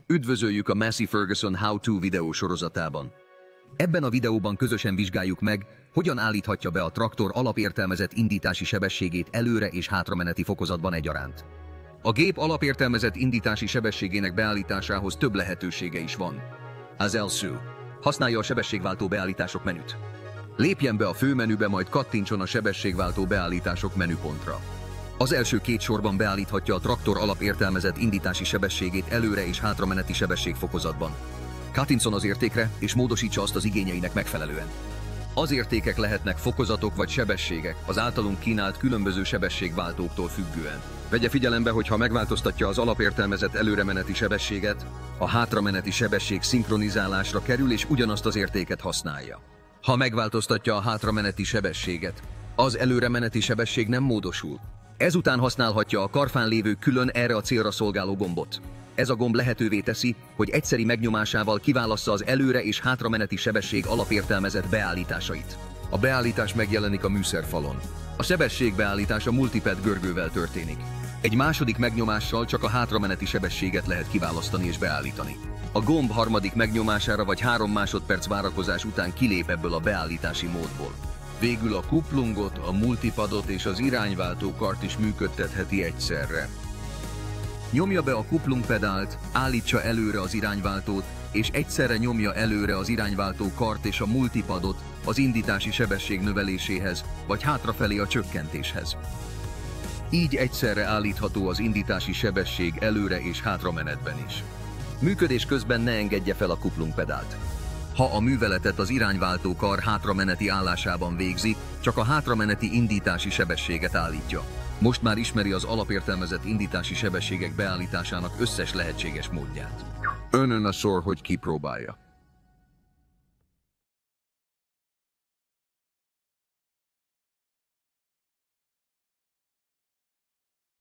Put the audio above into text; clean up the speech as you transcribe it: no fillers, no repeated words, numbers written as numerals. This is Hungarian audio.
Üdvözöljük a Massey Ferguson How To videó sorozatában. Ebben a videóban közösen vizsgáljuk meg, hogyan állíthatja be a traktor alapértelmezett indítási sebességét előre és hátrameneti fokozatban egyaránt. A gép alapértelmezett indítási sebességének beállításához több lehetősége is van. Az első. Használja a sebességváltó beállítások menüt. Lépjen be a főmenübe, majd kattintson a sebességváltó beállítások menüpontra. Az első két sorban beállíthatja a traktor alapértelmezett indítási sebességét előre és hátrameneti sebességfokozatban. Kattintson az értékre, és módosítsa azt az igényeinek megfelelően. Az értékek lehetnek fokozatok vagy sebességek, az általunk kínált különböző sebességváltóktól függően. Vegye figyelembe, hogy ha megváltoztatja az alapértelmezett előremeneti sebességet, a hátrameneti sebesség szinkronizálásra kerül és ugyanazt az értéket használja. Ha megváltoztatja a hátrameneti sebességet, az előremeneti sebesség nem módosul. Ezután használhatja a karfán lévő külön erre a célra szolgáló gombot. Ez a gomb lehetővé teszi, hogy egyszeri megnyomásával kiválassza az előre és hátrameneti sebesség alapértelmezett beállításait. A beállítás megjelenik a műszerfalon. A sebesség beállítása multipad görgővel történik. Egy második megnyomással csak a hátrameneti sebességet lehet kiválasztani és beállítani. A gomb harmadik megnyomására vagy 3 másodperc várakozás után kilép ebből a beállítási módból. Végül a kuplungot, a multipadot és az irányváltó kart is működtetheti egyszerre. Nyomja be a kuplung pedált, állítsa előre az irányváltót, és egyszerre nyomja előre az irányváltó kart és a multipadot az indítási sebesség növeléséhez, vagy hátrafelé a csökkentéshez. Így egyszerre állítható az indítási sebesség előre és hátramenetben is. Működés közben ne engedje fel a kuplung pedált. Ha a műveletet az irányváltó kar hátrameneti állásában végzi, csak a hátrameneti indítási sebességet állítja. Most már ismeri az alapértelmezett indítási sebességek beállításának összes lehetséges módját. Önön a sor, hogy kipróbálja.